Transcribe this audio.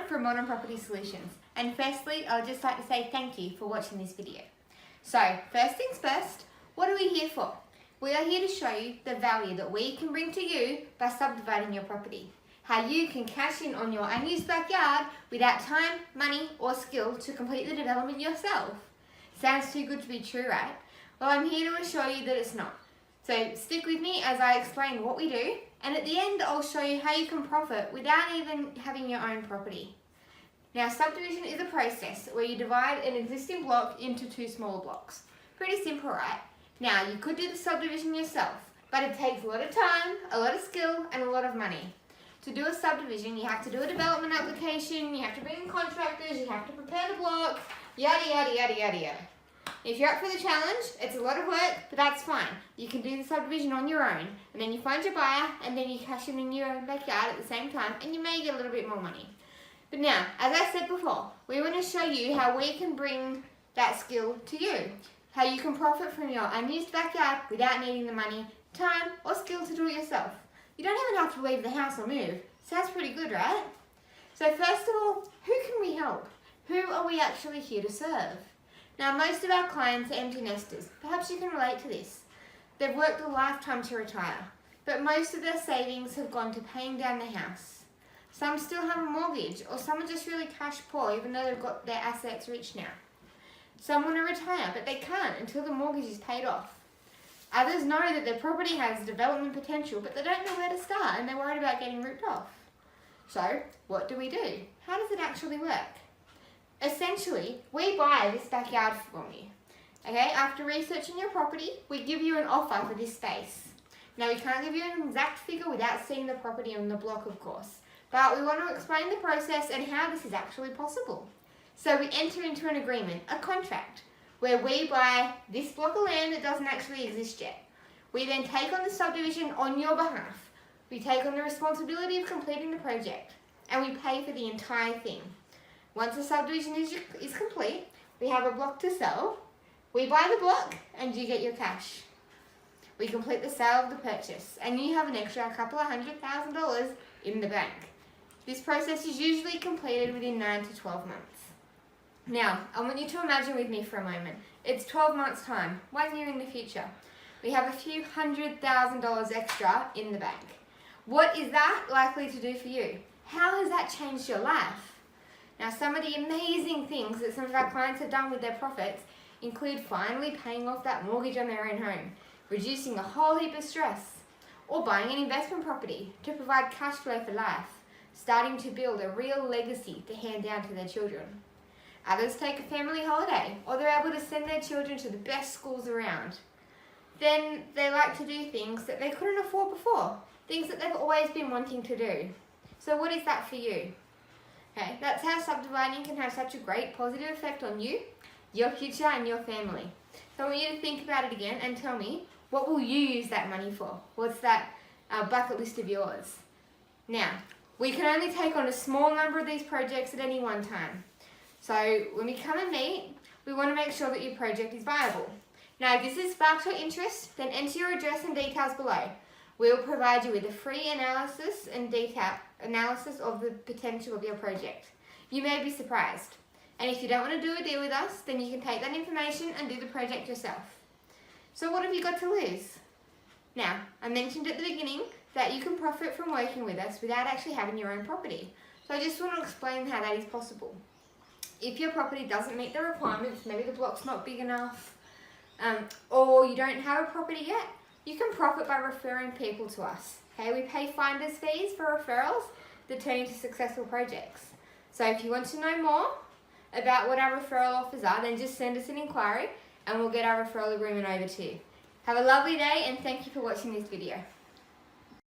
from Modern Property Solutions, and firstly I would just like to say thank you for watching this video. So first things first, what are we here for? We are here to show you the value that we can bring to you by subdividing your property. How you can cash in on your unused backyard without time, money or skill to complete the development yourself. Sounds too good to be true, right? Well, I'm here to assure you that it's not. So stick with me as I explain what we do, and at the end I'll show you how you can profit without even having your own property. Now, subdivision is a process where you divide an existing block into two smaller blocks. Pretty simple, right? Now, you could do the subdivision yourself, but it takes a lot of time, a lot of skill and a lot of money. To do a subdivision, you have to do a development application, you have to bring in contractors, you have to prepare the block, yada yada yada yada yada. If you're up for the challenge, it's a lot of work, but that's fine. You can do the subdivision on your own, and then you find your buyer, and then you cash in your own backyard at the same time, and you may get a little bit more money. But now, as I said before, we want to show you how we can bring that skill to you. How you can profit from your unused backyard without needing the money, time, or skill to do it yourself. You don't even have to leave the house or move. Sounds pretty good, right? So first of all, who can we help? Who are we actually here to serve? Now, most of our clients are empty nesters. Perhaps you can relate to this. They've worked a lifetime to retire, but most of their savings have gone to paying down the house. Some still have a mortgage, or some are just really cash poor even though they've got their assets rich now. Some want to retire, but they can't until the mortgage is paid off. Others know that their property has development potential, but they don't know where to start and they're worried about getting ripped off. So, what do? How does it actually work? Essentially, we buy this backyard from you. Okay, after researching your property, we give you an offer for this space. Now, we can't give you an exact figure without seeing the property on the block, of course, but we want to explain the process and how this is actually possible. So we enter into an agreement, a contract, where we buy this block of land that doesn't actually exist yet. We then take on the subdivision on your behalf. We take on the responsibility of completing the project, and we pay for the entire thing. Once the subdivision is complete, we have a block to sell. We buy the block and you get your cash. We complete the sale of the purchase and you have an extra couple of $100,000 in the bank. This process is usually completed within 9 to 12 months. Now, I want you to imagine with me for a moment. It's 12 months time, 1 year in the future. We have a few $100,000 extra in the bank. What is that likely to do for you? How has that changed your life? Now, some of the amazing things that some of our clients have done with their profits include finally paying off that mortgage on their own home, reducing a whole heap of stress, or buying an investment property to provide cash flow for life, starting to build a real legacy to hand down to their children. Others take a family holiday, or they're able to send their children to the best schools around. Then they like to do things that they couldn't afford before, things that they've always been wanting to do. So what is that for you? Okay, that's how subdividing can have such a great positive effect on you, your future and your family. So I want you to think about it again and tell me, what will you use that money for? What's that bucket list of yours? Now, we can only take on a small number of these projects at any one time. So when we come and meet, we want to make sure that your project is viable. Now, if this has sparked your interest, then enter your address and details below. We'll provide you with a free analysis and analysis of the potential of your project. You may be surprised. And if you don't want to do a deal with us, then you can take that information and do the project yourself. So what have you got to lose? Now, I mentioned at the beginning that you can profit from working with us without actually having your own property. So I just want to explain how that is possible. If your property doesn't meet the requirements, maybe the block's not big enough, or you don't have a property yet, you can profit by referring people to us. Okay, we pay finder's fees for referrals that turn into successful projects. So if you want to know more about what our referral offers are, then just send us an inquiry and we'll get our referral agreement over to you. Have a lovely day and thank you for watching this video.